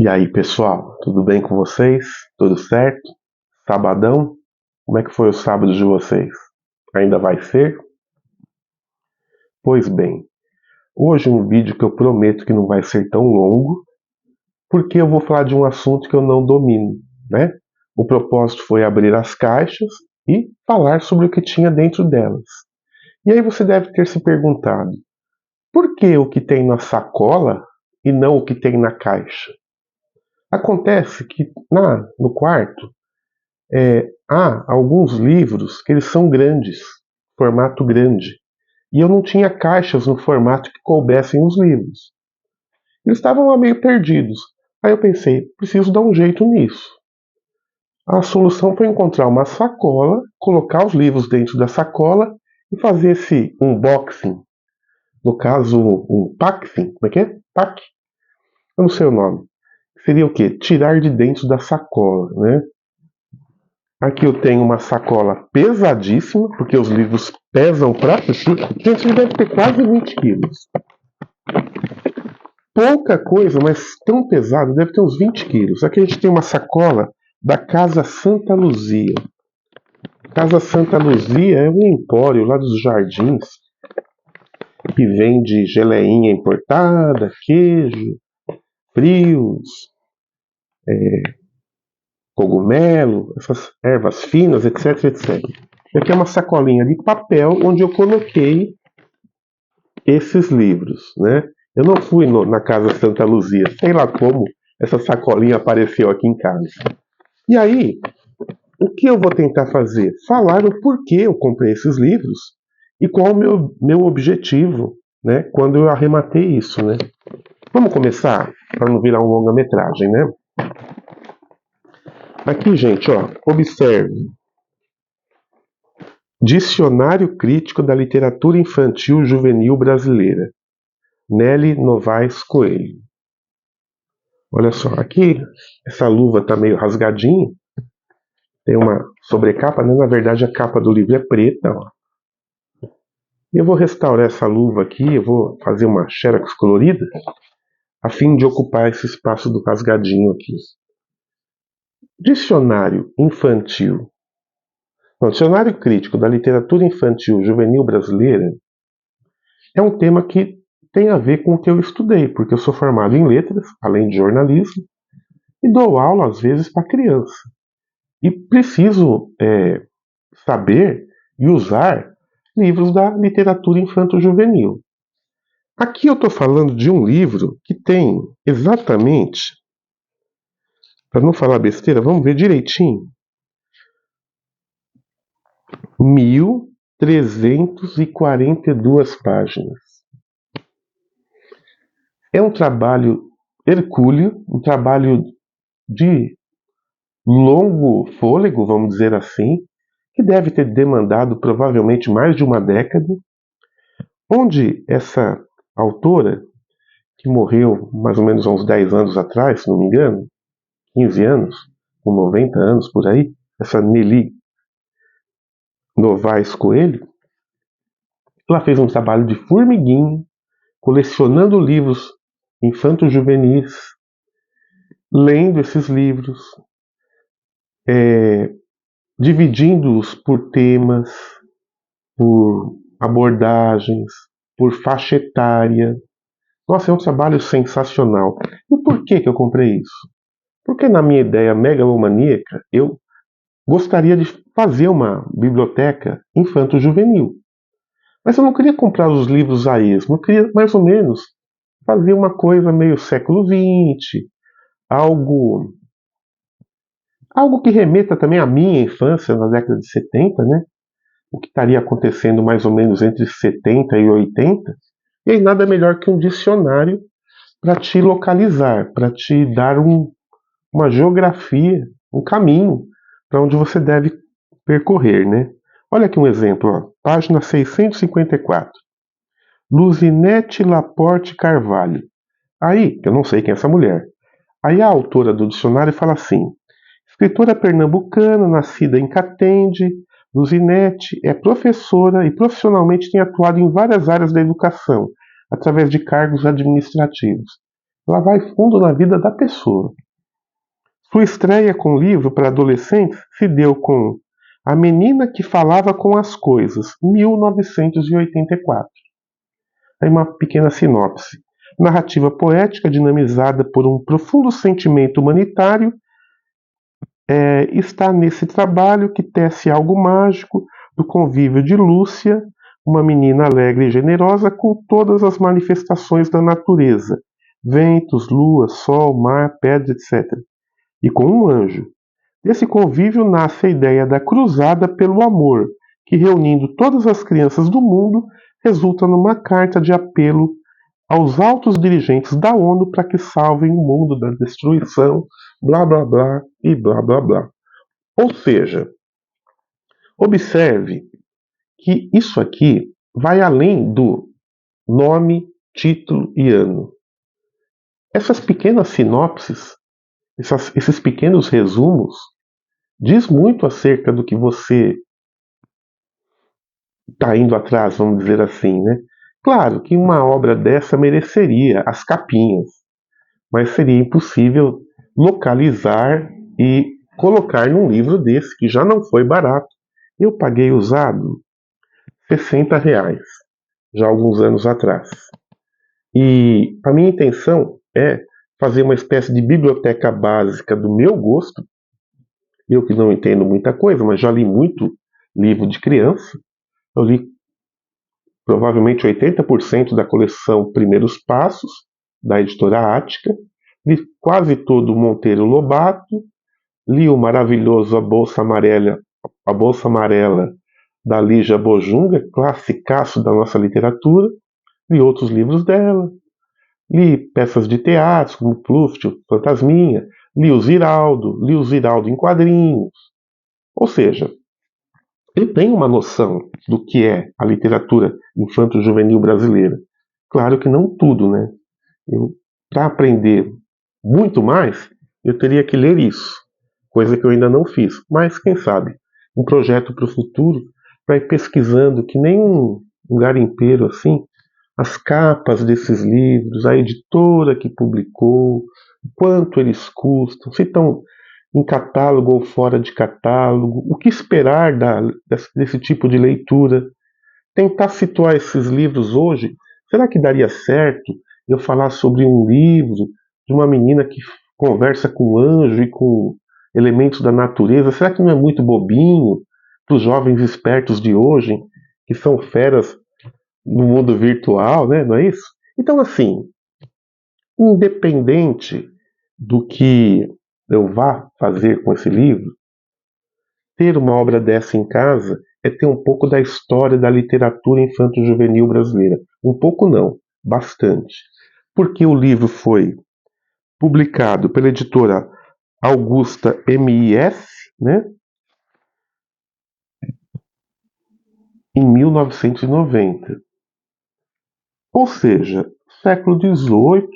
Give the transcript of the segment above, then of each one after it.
E aí, pessoal, tudo bem com vocês? Tudo certo? Sabadão? Como é que foi o sábado de vocês? Ainda vai ser? Pois bem, hoje um vídeo que eu prometo que não vai ser tão longo, porque eu vou falar de um assunto que eu não domino, né? O propósito foi abrir as caixas e falar sobre o que tinha dentro delas. E aí você deve ter se perguntado, por que o que tem na sacola e não o que tem na caixa? Acontece que no quarto há alguns livros que eles são grandes, formato grande, e eu não tinha caixas no formato que coubessem os livros. Eles estavam lá meio perdidos. Aí eu pensei, preciso dar um jeito nisso. A solução foi encontrar uma sacola, colocar os livros dentro da sacola e fazer esse unboxing. No caso, um packthing. Como é que é? Pack? Eu não sei o nome. Seria o quê? Tirar de dentro da sacola, né? Aqui eu tenho uma sacola pesadíssima, porque os livros pesam pra chuchu. Gente, ele deve ter quase 20 quilos. Pouca coisa, mas tão pesado, deve ter uns 20 quilos. Aqui a gente tem uma sacola da Casa Santa Luzia. Casa Santa Luzia é um empório lá dos Jardins que vende geleinha importada, queijo, frios, cogumelo, essas ervas finas, etc, etc. E aqui é uma sacolinha de papel onde eu coloquei esses livros, né? Eu não fui na Casa Santa Luzia, sei lá como essa sacolinha apareceu aqui em casa. E aí, o que eu vou tentar fazer? Falar o porquê eu comprei esses livros e qual o meu objetivo, né? Quando eu arrematei isso, né? Vamos começar, para não virar uma longa-metragem, né? Aqui, gente, ó, observe. Dicionário Crítico da Literatura Infantil Juvenil Brasileira. Nelly Novaes Coelho. Olha só, aqui essa luva está meio rasgadinha. Tem uma sobrecapa, né? Na verdade a capa do livro é preta. Ó. E eu vou restaurar essa luva aqui, eu vou fazer uma xerox colorida, a fim de ocupar esse espaço do rasgadinho aqui. Dicionário Infantil. Não, Dicionário Crítico da Literatura Infantil Juvenil Brasileira é um tema que tem a ver com o que eu estudei, porque eu sou formado em letras, além de jornalismo, e dou aula às vezes para criança. E preciso saber e usar livros da literatura infanto-juvenil. Aqui eu estou falando de um livro que tem exatamente, para não falar besteira, vamos ver direitinho, 1.342 páginas. É um trabalho hercúleo, um trabalho de longo fôlego, vamos dizer assim, que deve ter demandado provavelmente mais de uma década, onde essa autora, que morreu mais ou menos há uns 10 anos atrás, se não me engano, 15 anos, com 90 anos por aí, essa Nelly Novaes Coelho, ela fez um trabalho de formiguinha, colecionando livros infanto-juvenis, lendo esses livros, dividindo-os por temas, por abordagens, por faixa etária. Nossa, é um trabalho sensacional. E por que eu comprei isso? Porque na minha ideia megalomaníaca, eu gostaria de fazer uma biblioteca infanto-juvenil. Mas eu não queria comprar os livros a esmo, eu queria mais ou menos fazer uma coisa meio século XX, algo que remeta também à minha infância na década de 70, né? O que estaria acontecendo mais ou menos entre 70 e 80. E aí nada melhor que um dicionário para te localizar, para te dar uma geografia, um caminho para onde você deve percorrer, né? Olha aqui um exemplo, ó, página 654. Luzinete Laporte Carvalho. Aí, eu não sei quem é essa mulher. Aí a autora do dicionário fala assim: escritora pernambucana, nascida em Catende, Luzinete é professora e profissionalmente tem atuado em várias áreas da educação, através de cargos administrativos. ela vai fundo na vida da pessoa. Sua estreia com livro para adolescentes se deu com A Menina que Falava com as Coisas, 1984. Aí uma pequena sinopse. Narrativa poética dinamizada por um profundo sentimento humanitário está nesse trabalho que tece algo mágico do convívio de Lúcia, uma menina alegre e generosa com todas as manifestações da natureza, ventos, lua, sol, mar, pedras, etc. E com um anjo. Desse convívio nasce a ideia da cruzada pelo amor, que reunindo todas as crianças do mundo, resulta numa carta de apelo aos altos dirigentes da ONU para que salvem o mundo da destruição, blá blá blá e blá blá blá. Ou seja, observe que isso aqui vai além do nome, título e ano. Essas pequenas sinopses, esses pequenos resumos, diz muito acerca do que você está indo atrás, vamos dizer assim, né? Claro que uma obra dessa mereceria as capinhas, mas seria impossível localizar e colocar num livro desse, que já não foi barato. Eu paguei usado R$ 60, já há alguns anos atrás. E a minha intenção é fazer uma espécie de biblioteca básica do meu gosto. Eu que não entendo muita coisa, mas já li muito livro de criança. Eu li provavelmente 80% da coleção Primeiros Passos, da editora Ática. Li quase todo o Monteiro Lobato. Li o maravilhoso A Bolsa Amarela, da Lígia Bojunga, classicaço da nossa literatura. Li outros livros dela. Li peças de teatro, como Pluft, Fantasminha. Li o Ziraldo em quadrinhos. Ou seja, eu tenho uma noção do que é a literatura infanto-juvenil brasileira. Claro que não tudo, né? Para aprender muito mais, eu teria que ler isso, coisa que eu ainda não fiz. Mas, quem sabe, um projeto para o futuro, para ir pesquisando, que nem um garimpeiro assim, as capas desses livros, a editora que publicou, quanto eles custam, se estão em catálogo ou fora de catálogo, o que esperar desse tipo de leitura. Tentar situar esses livros hoje, será que daria certo eu falar sobre um livro de uma menina que conversa com um anjo e com elementos da natureza? Será que não é muito bobinho para os jovens espertos de hoje, que são feras no mundo virtual, né? Não é isso? Então, assim, independente do que eu vá fazer com esse livro, ter uma obra dessa em casa é ter um pouco da história da literatura infanto-juvenil brasileira. Um pouco não, bastante. Porque o livro foi publicado pela editora Augusta MIS, né, em 1990. Ou seja, século XVIII,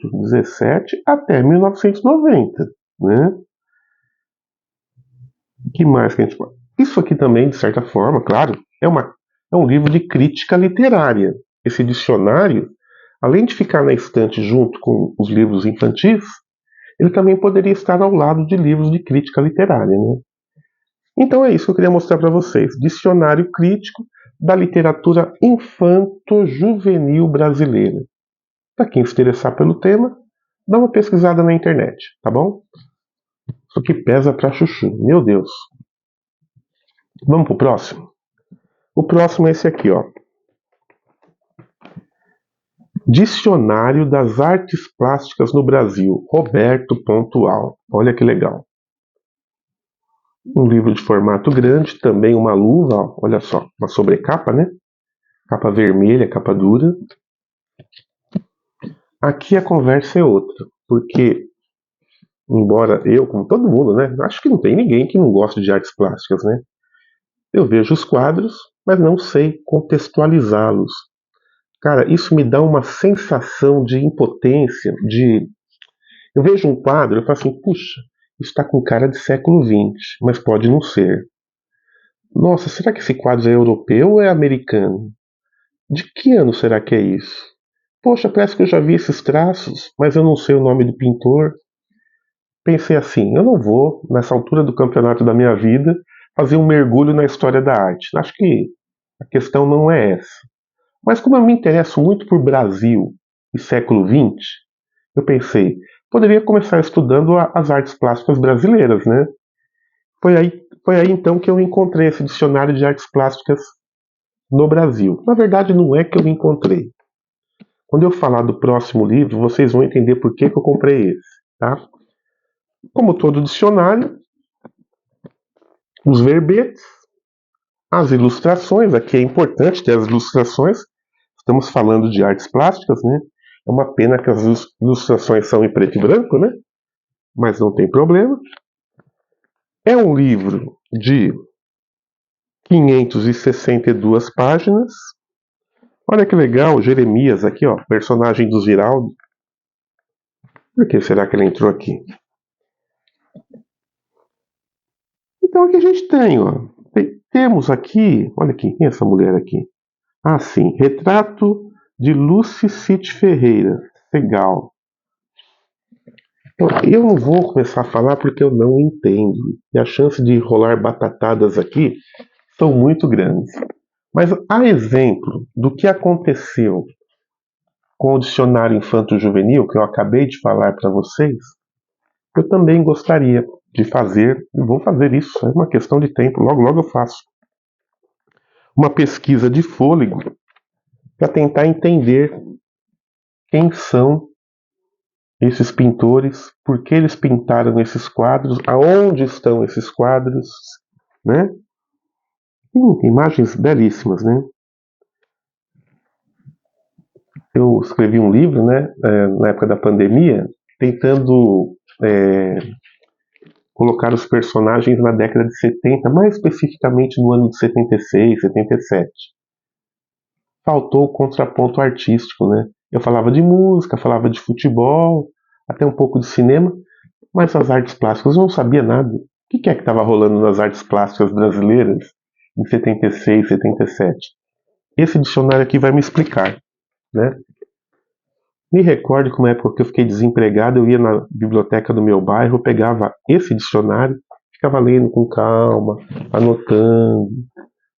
XVII até 1990. Né? O que mais que a gente pode? Isso aqui também, de certa forma, claro, é um livro de crítica literária. Esse dicionário, além de ficar na estante junto com os livros infantis, ele também poderia estar ao lado de livros de crítica literária. Né? Então é isso que eu queria mostrar para vocês. Dicionário crítico da literatura infanto-juvenil brasileira. Para quem se interessar pelo tema, dá uma pesquisada na internet, tá bom? Isso aqui pesa pra chuchu, meu Deus. Vamos pro próximo? O próximo é esse aqui, ó. Dicionário das Artes Plásticas no Brasil, Roberto Pontual. Olha que legal. Um livro de formato grande, também uma luva, ó, olha só, uma sobrecapa, né? Capa vermelha, capa dura. Aqui a conversa é outra, porque, embora eu, como todo mundo, né? Acho que não tem ninguém que não goste de artes plásticas, né? Eu vejo os quadros, mas não sei contextualizá-los. Cara, isso me dá uma sensação de impotência, de... Eu vejo um quadro, eu falo assim, puxa, isso está com cara de século XX, mas pode não ser. Nossa, será que esse quadro é europeu ou é americano? De que ano será que é isso? Poxa, parece que eu já vi esses traços, mas eu não sei o nome do pintor. Pensei assim, eu não vou, nessa altura do campeonato da minha vida, fazer um mergulho na história da arte. Acho que a questão não é essa. Mas como eu me interesso muito por Brasil e século XX, eu pensei, poderia começar estudando as artes plásticas brasileiras, né? Foi aí então que eu encontrei esse dicionário de artes plásticas no Brasil. Na verdade, não é que eu encontrei. Quando eu falar do próximo livro, vocês vão entender por que eu comprei esse, tá? Como todo dicionário, os verbetes, as ilustrações, aqui é importante ter as ilustrações, estamos falando de artes plásticas, né? É uma pena que as ilustrações são em preto e branco, né? Mas não tem problema. É um livro de 562 páginas. Olha que legal, Jeremias aqui, ó, personagem do Ziraldo. Por que será que ele entrou aqui? Então o que a gente tem, ó? Temos aqui, olha aqui, quem é essa mulher aqui? Ah, sim, retrato de Lucy City Ferreira. Legal. Eu não vou começar a falar porque eu não entendo. E a chance de rolar batatadas aqui são muito grandes. Mas a exemplo do que aconteceu com o dicionário infanto-juvenil, que eu acabei de falar para vocês, eu também gostaria de fazer, e vou fazer isso, é uma questão de tempo, logo logo eu faço, uma pesquisa de fôlego para tentar entender quem são esses pintores, por que eles pintaram esses quadros, aonde estão esses quadros, né? Imagens belíssimas, né? Eu escrevi um livro, né, na época da pandemia, tentando colocar os personagens na década de 70, mais especificamente no ano de 76, 77. Faltou o contraponto artístico, né? Eu falava de música, falava de futebol, até um pouco de cinema, mas as artes plásticas eu não sabia nada. O que é que estava rolando nas artes plásticas brasileiras em 76, 77? Esse dicionário aqui vai me explicar, né? Me recordo que uma época que eu fiquei desempregado, eu ia na biblioteca do meu bairro, pegava esse dicionário, ficava lendo com calma, anotando,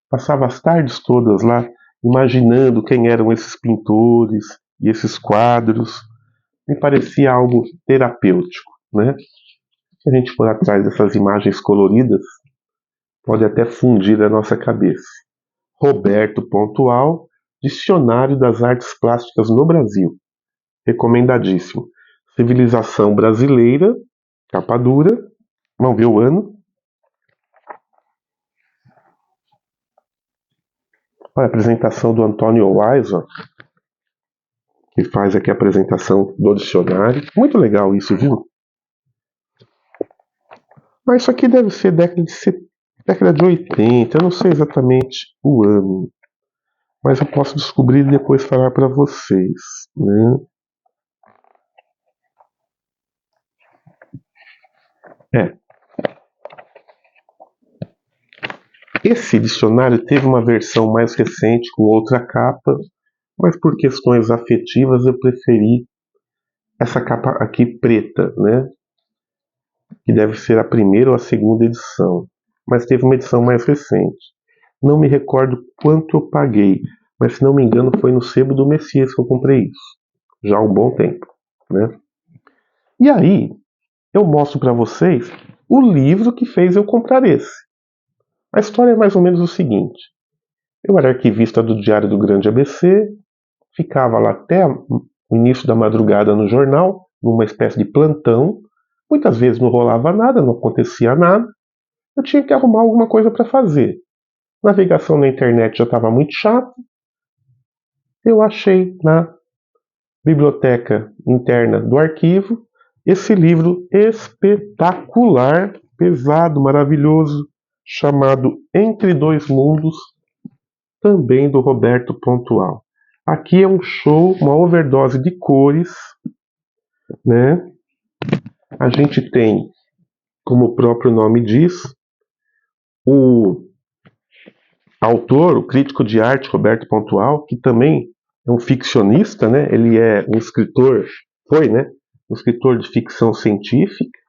passava as tardes todas lá, imaginando quem eram esses pintores e esses quadros. Me parecia algo terapêutico, né? Se a gente for atrás dessas imagens coloridas, pode até fundir a nossa cabeça. Roberto Pontual, Dicionário das Artes Plásticas no Brasil. Recomendadíssimo. Civilização Brasileira, capa dura. Vamos ver o ano. Olha a apresentação do Antônio Wise, que faz aqui a apresentação do dicionário. Muito legal isso, viu? Mas isso aqui deve ser década de 80, eu não sei exatamente o ano. Mas eu posso descobrir e depois falar para vocês, né? Esse dicionário teve uma versão mais recente com outra capa, mas por questões afetivas eu preferi essa capa aqui preta, né? Que deve ser a primeira ou a segunda edição. Mas teve uma edição mais recente. Não me recordo quanto eu paguei, mas se não me engano foi no Sebo do Messias que eu comprei isso. Já há um bom tempo, né? E aí, eu mostro para vocês o livro que fez eu comprar esse. A história é mais ou menos o seguinte. Eu era arquivista do Diário do Grande ABC, ficava lá até o início da madrugada no jornal, numa espécie de plantão. Muitas vezes não rolava nada, não acontecia nada. Eu tinha que arrumar alguma coisa para fazer. Navegação na internet já estava muito chata. Eu achei na biblioteca interna do arquivo esse livro espetacular, pesado, maravilhoso, chamado Entre Dois Mundos, também do Roberto Pontual. Aqui é um show, uma overdose de cores, né? A gente tem, como o próprio nome diz, o autor, o crítico de arte Roberto Pontual, que também é um ficcionista, né? Ele é um escritor, foi, né? Um escritor de ficção científica,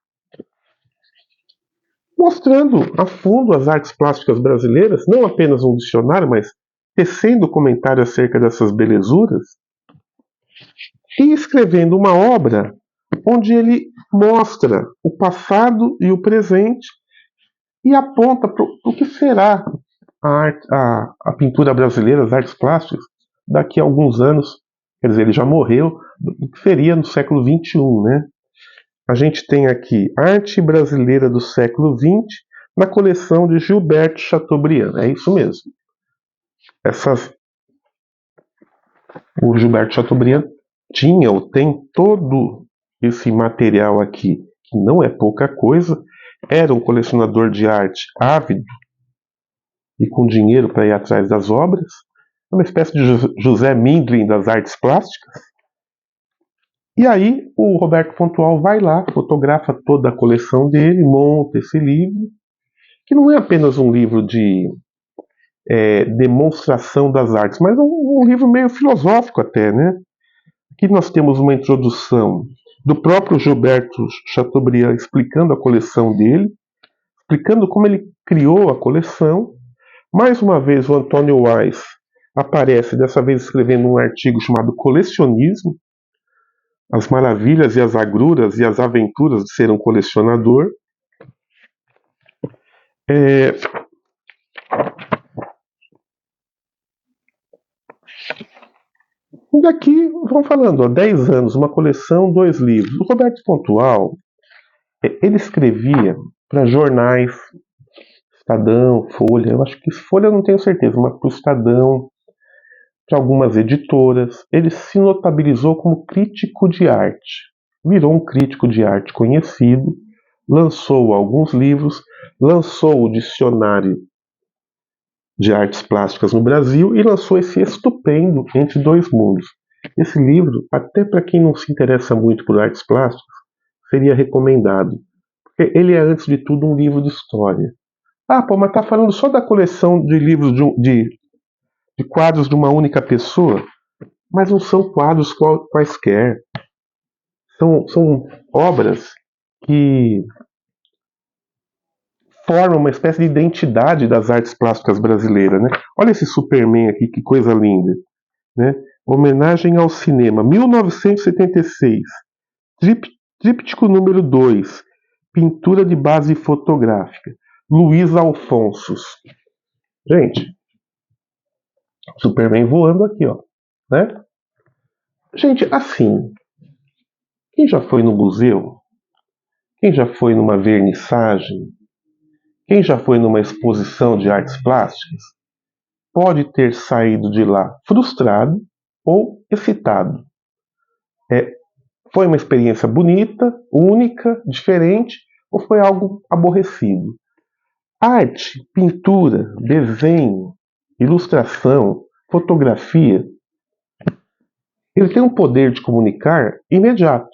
mostrando a fundo as artes plásticas brasileiras, não apenas um dicionário, mas tecendo comentário acerca dessas belezuras, e escrevendo uma obra onde ele mostra o passado e o presente e aponta para o que será a pintura brasileira, as artes plásticas, daqui a alguns anos. Quer dizer, ele já morreu, do que seria no século XXI, né? A gente tem aqui Arte Brasileira do século XX na coleção de Gilberto Chateaubriand. É isso mesmo. O Gilberto Chateaubriand tinha ou tem todo esse material aqui, que não é pouca coisa. Era um colecionador de arte ávido e com dinheiro para ir atrás das obras. É uma espécie de José Mindlin das artes plásticas. E aí o Roberto Pontual vai lá, fotografa toda a coleção dele, monta esse livro, que não é apenas um livro de demonstração das artes, mas um livro meio filosófico até, né? Aqui nós temos uma introdução do próprio Gilberto Chateaubriand explicando a coleção dele, explicando como ele criou a coleção. Mais uma vez o Antônio Weiss aparece, dessa vez escrevendo um artigo chamado Colecionismo, as maravilhas e as agruras e as aventuras de ser um colecionador. E daqui, vamos falando, 10 anos, uma coleção, 2 livros. O Roberto Pontual, ele escrevia para jornais, Estadão, Folha, eu acho que Folha eu não tenho certeza, mas para o Estadão, para algumas editoras. Ele se notabilizou como crítico de arte. Virou um crítico de arte conhecido, lançou alguns livros, lançou o Dicionário de Artes Plásticas no Brasil e lançou esse estupendo Entre Dois Mundos. Esse livro, até para quem não se interessa muito por artes plásticas, seria recomendado. Porque ele é, antes de tudo, um livro de história. Ah, pô, mas tá falando só da coleção de livros de quadros de uma única pessoa? Mas não são quadros quaisquer. São obras que formam uma espécie de identidade das artes plásticas brasileiras, né? Olha esse Superman aqui, que coisa linda, né? Homenagem ao cinema, 1976, tríptico número 2, pintura de base fotográfica, Luiz Alfonsos. Gente, Superman voando aqui, ó, né? Gente, assim, quem já foi no museu? Quem já foi numa vernissagem? Quem já foi numa exposição de artes plásticas? Pode ter saído de lá frustrado ou excitado. Foi uma experiência bonita, única, diferente, ou foi algo aborrecido? Arte, pintura, desenho, ilustração, fotografia, ele tem um poder de comunicar imediato.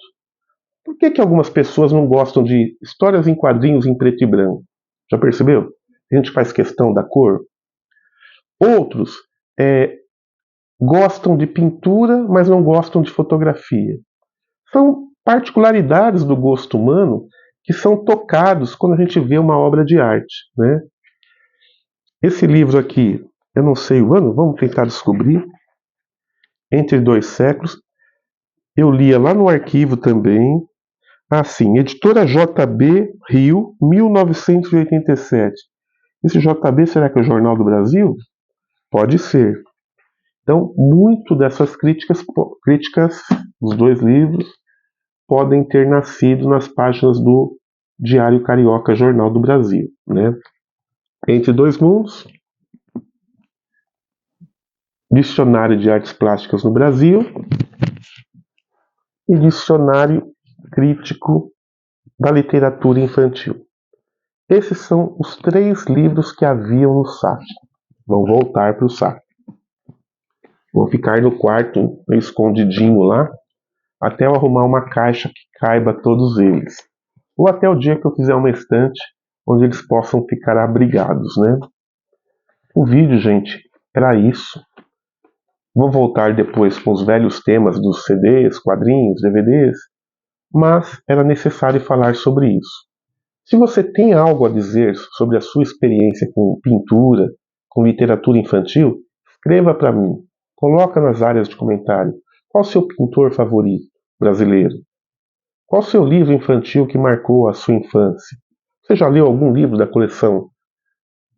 Por que algumas pessoas não gostam de histórias em quadrinhos em preto e branco? Já percebeu? A gente faz questão da cor. Outros gostam de pintura, mas não gostam de fotografia. São particularidades do gosto humano que são tocados quando a gente vê uma obra de arte, né? Esse livro aqui, eu não sei o ano, vamos tentar descobrir. Entre Dois Séculos. Eu lia lá no arquivo também. Sim, editora JB Rio, 1987. Esse JB, será que é o Jornal do Brasil? Pode ser. Então, muito dessas críticas dos 2 livros, podem ter nascido nas páginas do Diário Carioca, Jornal do Brasil, né? Entre Dois Mundos, Dicionário de Artes Plásticas no Brasil e Dicionário Crítico da Literatura Infantil. Esses são os 3 livros que haviam no saco. Vão voltar para o saco. Vão ficar no quarto, escondidinho lá, até eu arrumar uma caixa que caiba todos eles. Ou até o dia que eu fizer uma estante onde eles possam ficar abrigados, né? O vídeo, gente, era isso. Vou voltar depois com os velhos temas dos CDs, quadrinhos, DVDs, mas era necessário falar sobre isso. Se você tem algo a dizer sobre a sua experiência com pintura, com literatura infantil, escreva para mim. Coloca nas áreas de comentário. Qual o seu pintor favorito brasileiro? Qual o seu livro infantil que marcou a sua infância? Você já leu algum livro da coleção?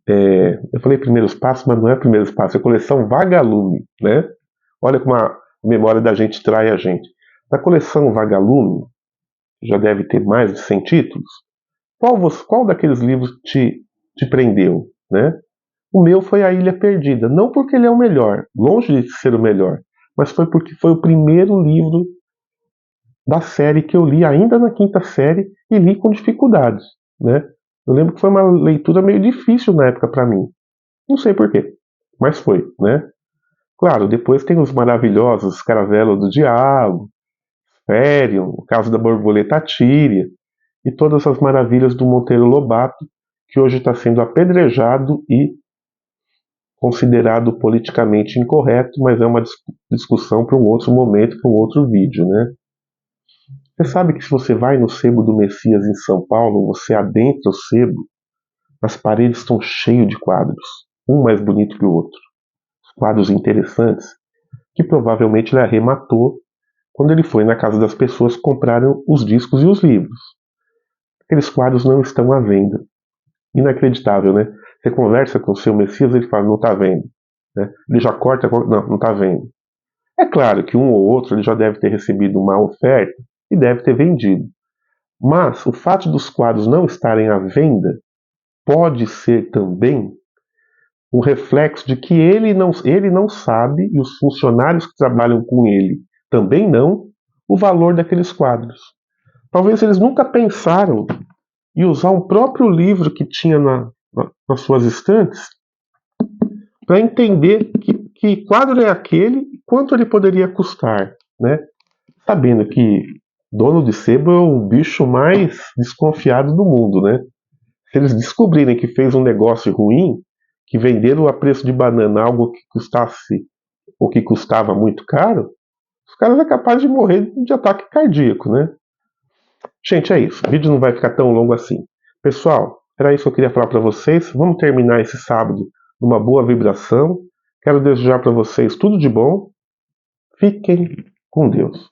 Eu falei Primeiros Passos, mas não é Primeiros Passos, é a coleção Vagalume, né? Olha como a memória da gente trai a gente. Da coleção Vagalume, já deve ter mais de 100 títulos. Qual daqueles livros te prendeu, né? O meu foi A Ilha Perdida, não porque ele é o melhor, longe de ser o melhor, mas foi porque foi o primeiro livro da série que eu li ainda na quinta série e li com dificuldades, né? Eu lembro que foi uma leitura meio difícil na época para mim. Não sei porquê, mas foi, né? Claro, depois tem os maravilhosos Caravela do Diabo, Férion, o caso da borboleta Tíria e todas as maravilhas do Monteiro Lobato, que hoje está sendo apedrejado e considerado politicamente incorreto, mas é uma discussão para um outro momento, para um outro vídeo, né? Você sabe que se você vai no Sebo do Messias em São Paulo, você adentra o sebo, as paredes estão cheias de quadros, um mais bonito que o outro. Quadros interessantes, que provavelmente ele arrematou quando ele foi na casa das pessoas que compraram os discos e os livros. Aqueles quadros não estão à venda. Inacreditável, né? Você conversa com o seu Messias, ele fala, não está vendo. Né? Ele já corta, não está vendo. É claro que um ou outro ele já deve ter recebido uma oferta e deve ter vendido. Mas o fato dos quadros não estarem à venda pode ser também um reflexo de que ele não sabe, e os funcionários que trabalham com ele também não, o valor daqueles quadros. Talvez eles nunca pensaram em usar um próprio livro que tinha nas suas estantes para entender que quadro é aquele e quanto ele poderia custar, né? Sabendo que dono de sebo é o bicho mais desconfiado do mundo, né? Se eles descobrirem que fez um negócio ruim, que venderam a preço de banana algo que custasse ou que custava muito caro, os caras é capaz de morrer de ataque cardíaco, né? Gente, é isso. O vídeo não vai ficar tão longo assim. Pessoal, era isso que eu queria falar para vocês. Vamos terminar esse sábado numa boa vibração. Quero desejar para vocês tudo de bom. Fiquem com Deus.